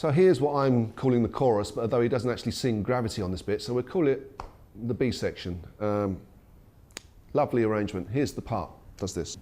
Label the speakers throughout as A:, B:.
A: So here's what I'm calling the chorus, but although he doesn't actually sing Gravity on this bit, so we'll call it the B section. Lovely arrangement. Here's the part. Does this.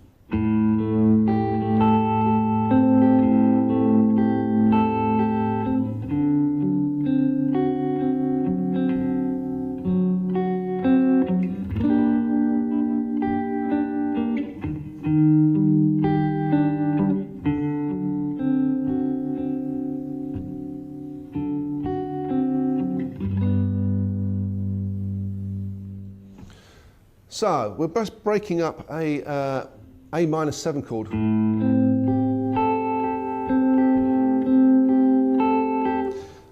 A: So we're just breaking up a minor 7 chord.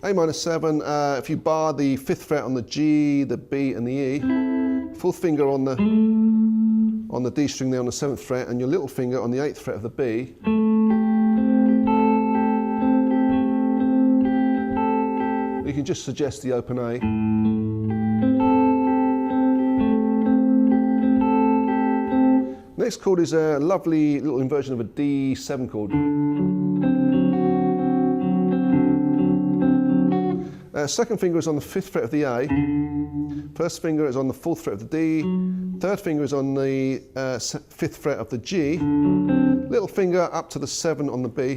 A: A minor 7, if you bar the 5th fret on the G, the B and the E, 4th finger on the D string there on the 7th fret and your little finger on the 8th fret of the B. You can just suggest the open A. Next chord is a lovely little inversion of a D7 chord. Second finger is on the 5th fret of the A. First finger is on the 4th fret of the D. Third finger is on the 5th fret of the G. Little finger up to the 7 on the B.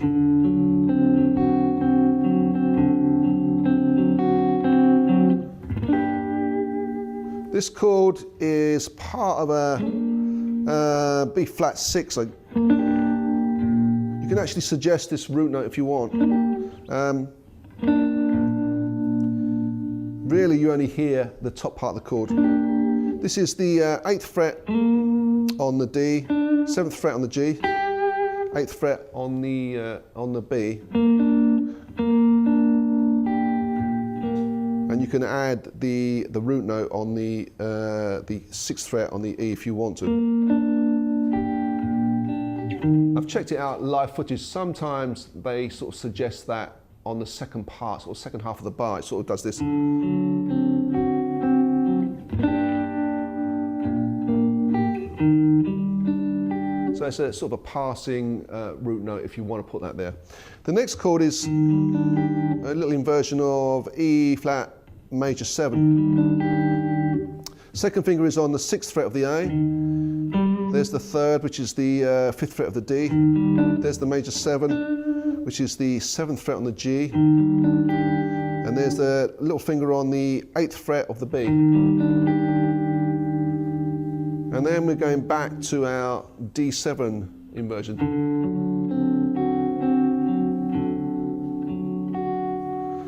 A: This chord is part of a B flat 6. You can actually suggest this root note if you want. Really you only hear the top part of the chord. This is the 8th fret on the D, 7th fret on the G, 8th fret on the B. And you can add the root note on the 6th fret on the E if you want to. I've checked it out live footage. Sometimes they sort of suggest that on the second part, or second half of the bar, it sort of does this. So it's a sort of a passing root note if you want to put that there. The next chord is a little inversion of E flat major 7. Second finger is on the 6th fret of the A. There's the 3rd, which is the 5th fret of the D. There's the major 7, which is the 7th fret on the G. And there's the little finger on the 8th fret of the B. And then we're going back to our D7 inversion.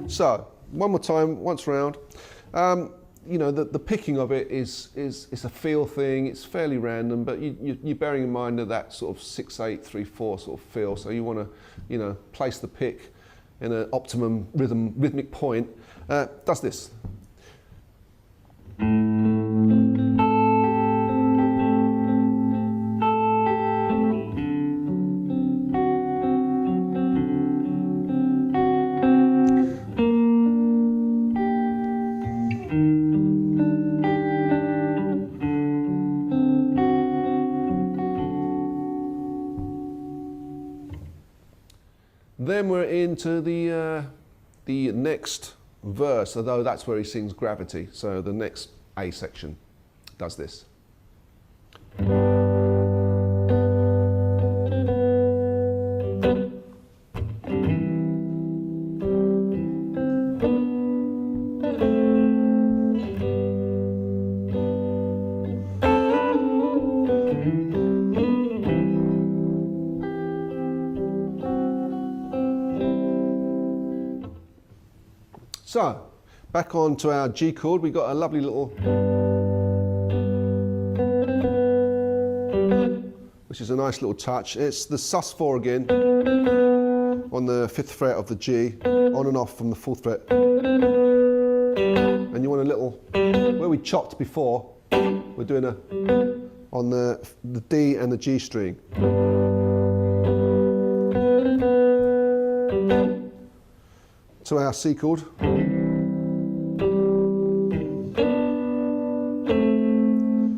A: So, one more time, once round. You know, the picking of it is a feel thing. It's fairly random, but you're bearing in mind that sort of 6/8/3/4 sort of feel. So you want to, you know, place the pick in an optimum rhythmic point. Does this. Then we're into the next verse, although that's where he sings Gravity. So the next A section does this. So, back on to our G chord, we got a lovely little, which is a nice little touch. It's the sus4 again, on the 5th fret of the G, on and off from the 4th fret. And you want a little, where we chopped before, we're doing a, on the D and the G string. To our C chord.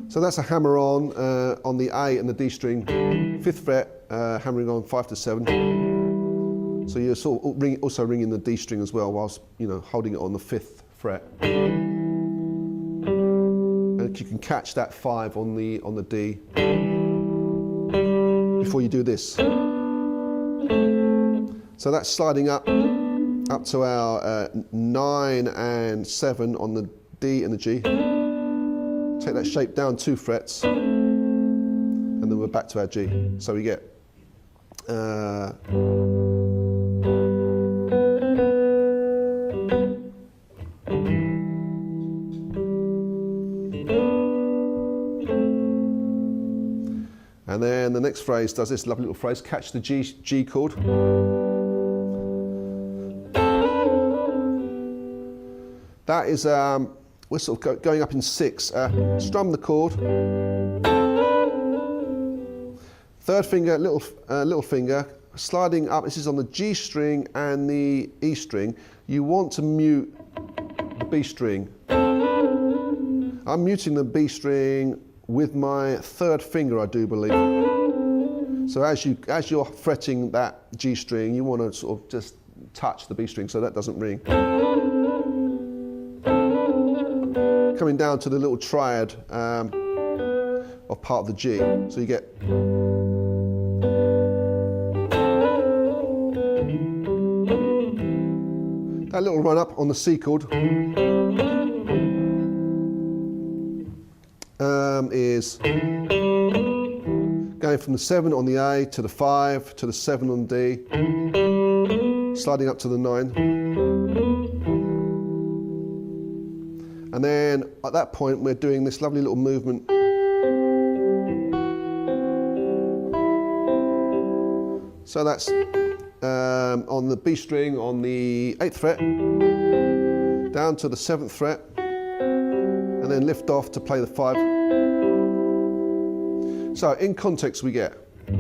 A: So that's a hammer on the A and the D string, 5th fret, hammering on 5 to 7. So you're sort of also ringing the D string as well, whilst holding it on the 5th fret. And you can catch that 5 on the D before you do this. So that's sliding up to our 9 and 7 on the D and the G. Take that shape down 2 frets, and then we're back to our G. So we get and then the next phrase does this lovely little phrase, catch the G chord. That is, we're sort of going up in 6. Strum the chord. 3rd finger, little finger, sliding up. This is on the G string and the E string. You want to mute the B string. I'm muting the B string with my 3rd finger, I do believe. So as you're fretting that G string, you want to sort of just touch the B string so that doesn't ring. Coming down to the little triad of part of the G. So you get that little run up on the C chord is going from the 7 on the A to the 5 to the 7 on D, sliding up to the 9. And then at that point we're doing this lovely little movement. So that's on the B string on the 8th fret, down to the 7th fret, and then lift off to play the 5. So in context we get then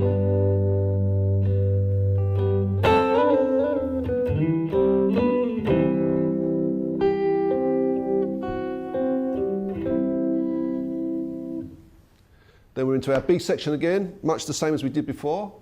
A: we're into our B section again, much the same as we did before.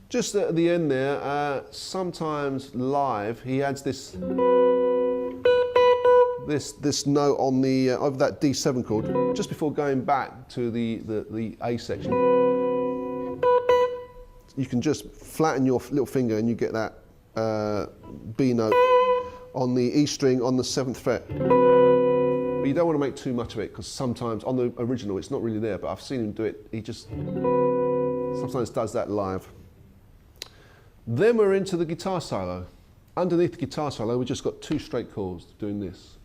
A: Just at the end there, sometimes live, he adds this note on the over that D7 chord, just before going back to the A section. You can just flatten your little finger and you get that B note on the E string on the 7th fret. But you don't want to make too much of it, because sometimes on the original it's not really there, but I've seen him do it. He just sometimes does that live. Then we're into the guitar solo. Underneath the guitar solo, we've just got 2 straight chords doing this.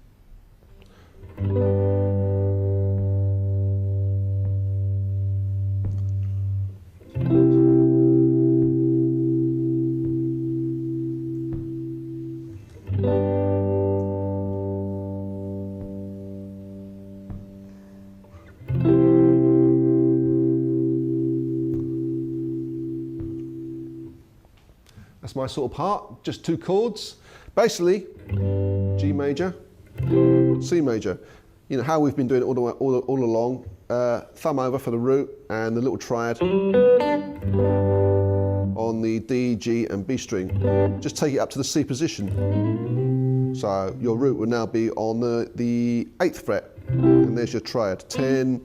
A: That's my sort of part, just 2 chords. Basically, G major, C major. You know how we've been doing it all along. Thumb over for the root and the little triad on the D, G and B string. Just take it up to the C position. So your root will now be on the 8th fret. And there's your triad, 10,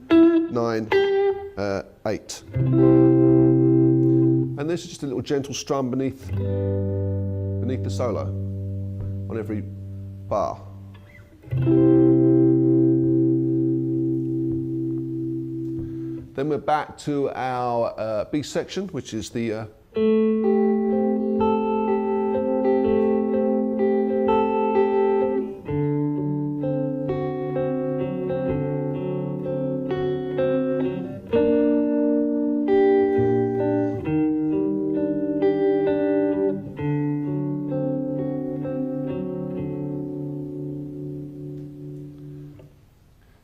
A: 9, 8. And this is just a little gentle strum beneath the solo on every bar. Then we're back to our B section, which is the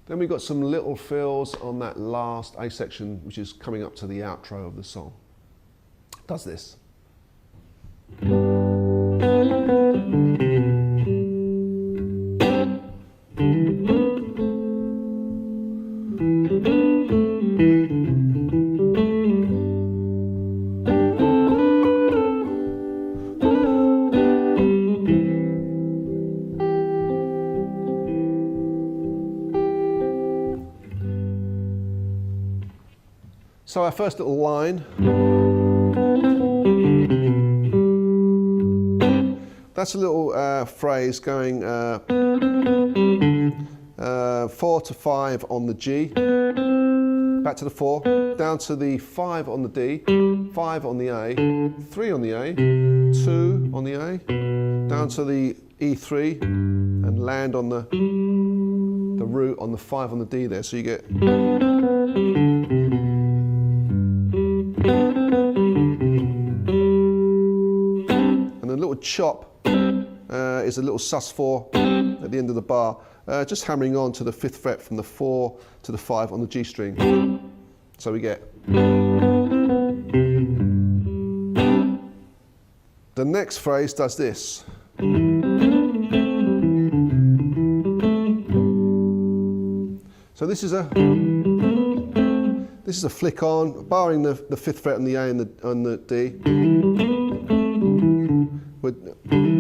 A: Then we we've got some little fills on that last A section, which is coming up to the outro of the song. It does this. So our first little line, that's a little phrase going 4 to 5 on the G, back to the 4, down to the 5 on the D, 5 on the A, 3 on the A, 2 on the A, down to the E3 and land on the root on the 5 on the D there. So you get and a little chop is a little sus4 at the end of the bar, just hammering on to the 5th fret from the 4 to the 5 on the G string. So we get. The next phrase does this. So this is a flick on, barring the 5th fret on the A and the D. We're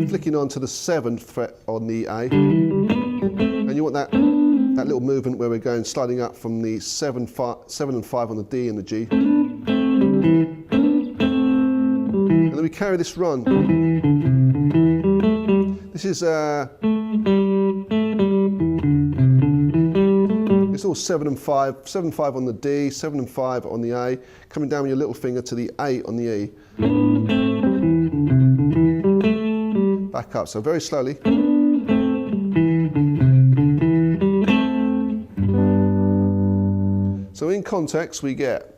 A: flicking on to the 7th fret on the A, and you want that little movement where we're going sliding up from the 7 and 5 on the D and the G, and then we carry this run. This is it's all 7 and 5, 7 and 5 on the D, 7 and 5 on the A, coming down with your little finger to the 8 on the E. Back up, so very slowly. So in context we get.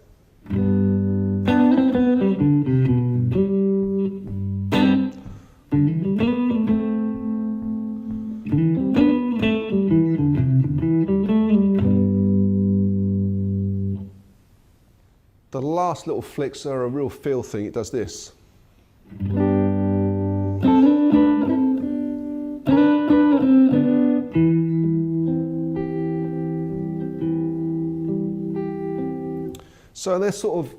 A: The last little flicks are a real feel thing. It does this. So they're sort of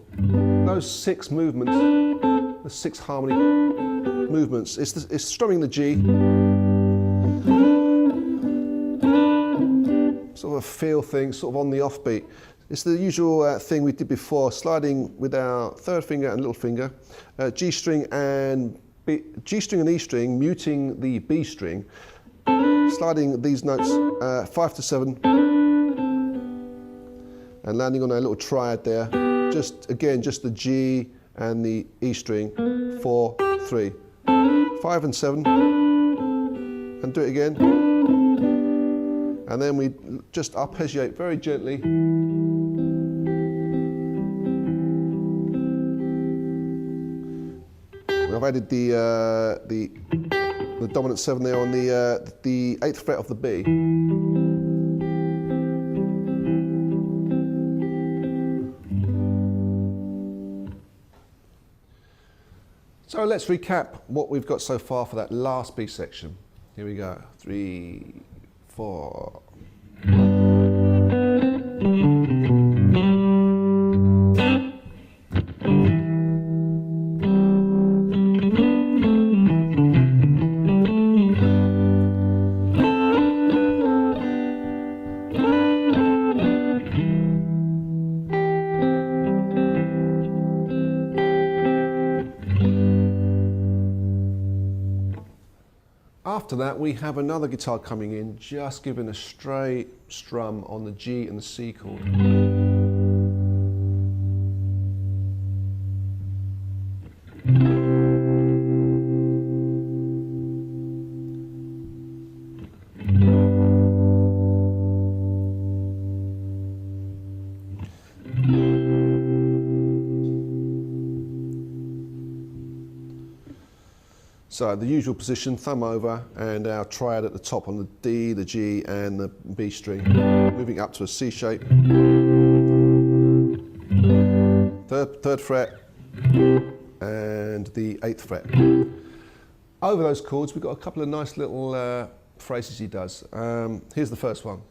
A: those 6 movements, the 6 harmony movements. It's strumming the G, sort of a feel thing, sort of on the offbeat. It's the usual thing we did before, sliding with our 3rd finger and little finger, G string and E string, muting the B string, sliding these notes 5 to 7, and landing on a little triad there. Just the G and the E string, 4, 3, 5 and 7, and do it again. And then we just arpeggiate very gently. I've added the dominant 7 there on the 8th fret of the B. So let's recap what we've got so far for that last B section. Here we go. 3, 4. After that, we have another guitar coming in, just giving a straight strum on the G and the C chord. So the usual position, thumb over, and our triad at the top on the D, the G, and the B string. moving up to a C shape, third fret, and the 8th fret. Over those chords, we've got a couple of nice little phrases he does. Here's the first one.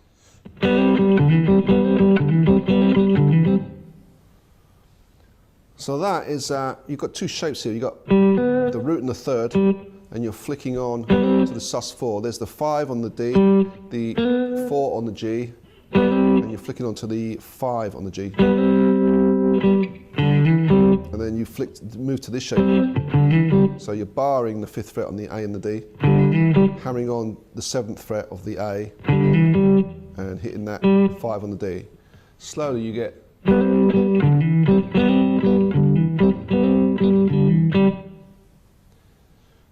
A: So that is, you've got two shapes here. You've got the root and the third, and you're flicking on to the sus4. There's the 5 on the D, the 4 on the G, and you're flicking on to the 5 on the G. And then you move to this shape. So you're barring the 5th fret on the A and the D, hammering on the 7th fret of the A, and hitting that 5 on the D. Slowly you get.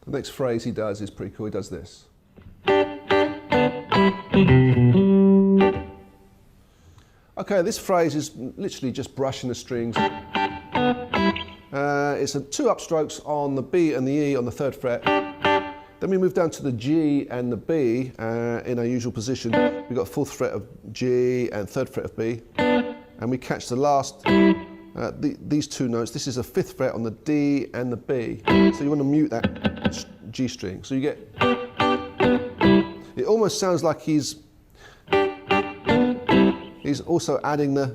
A: The next phrase he does is pretty cool. He does this. Okay, this phrase is literally just brushing the strings. It's 2 upstrokes on the B and the E on the 3rd fret. Then we move down to the G and the B in our usual position. We've got 4th fret of G and 3rd fret of B. And we catch the last, these 2 notes. This is a 5th fret on the D and the B. So you want to mute that G string. So you get, it almost sounds like he's also adding the,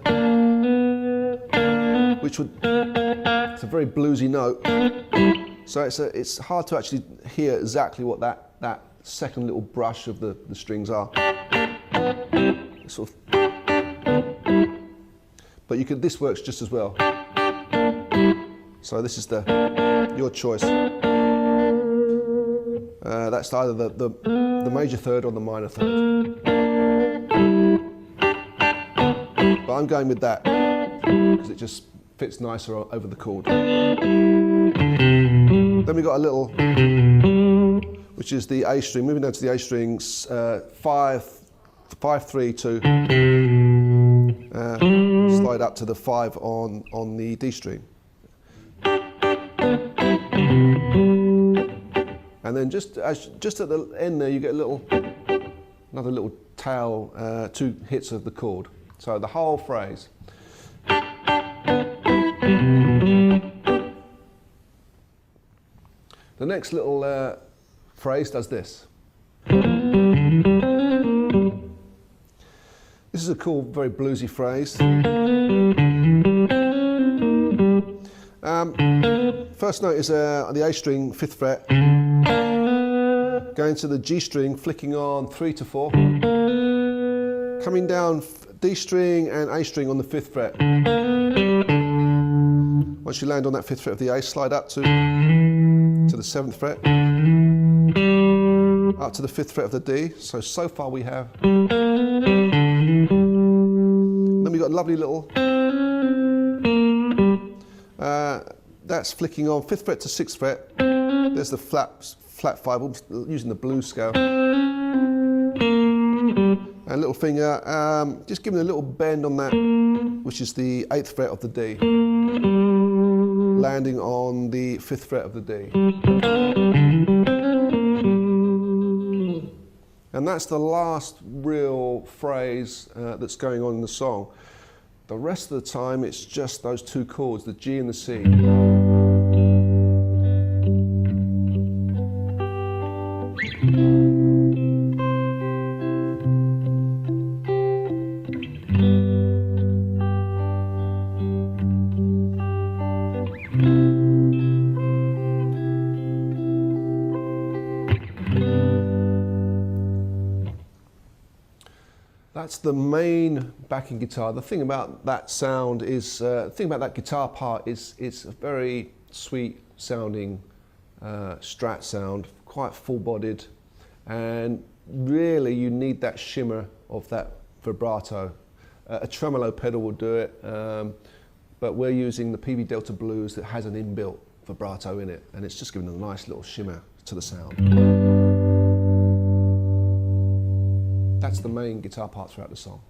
A: which would, it's a very bluesy note. So it's hard to actually hear exactly what that second little brush of the strings are. Sort of, but you could, this works just as well. So this is your choice. That's either the major third or the minor third. But I'm going with that because it just fits nicer over the chord. Then we've got a little, which is the A string, moving down to the A strings, 5, 3, 2. Slide up to the 5 on the D string. And then just at the end there, you get another little tail, 2 hits of the chord. So the whole phrase. The next little phrase does this. This is a cool, very bluesy phrase. First note is on the A string, 5th fret. Going to the G string, flicking on 3 to 4. Coming down D string and A string on the 5th fret. Once you land on that 5th fret of the A, slide up to the 7th fret. Up to the 5th fret of the D. So far we have. Then we've got a lovely little, that's flicking on 5th fret to 6th fret. There's the flat 5, using the blues scale. And little finger, just giving a little bend on that, which is the 8th fret of the D. Landing on the 5th fret of the D. And that's the last real phrase that's going on in the song. The rest of the time, it's just those 2 chords, the G and the C. That's the main backing guitar. The thing about that sound is, the thing about that guitar part is it's a very sweet sounding Strat sound, quite full-bodied, and really you need that shimmer of that vibrato. A tremolo pedal will do it, but we're using the Peavey Delta Blues that has an inbuilt vibrato in it, and it's just giving a nice little shimmer to the sound. That's the main guitar part throughout the song.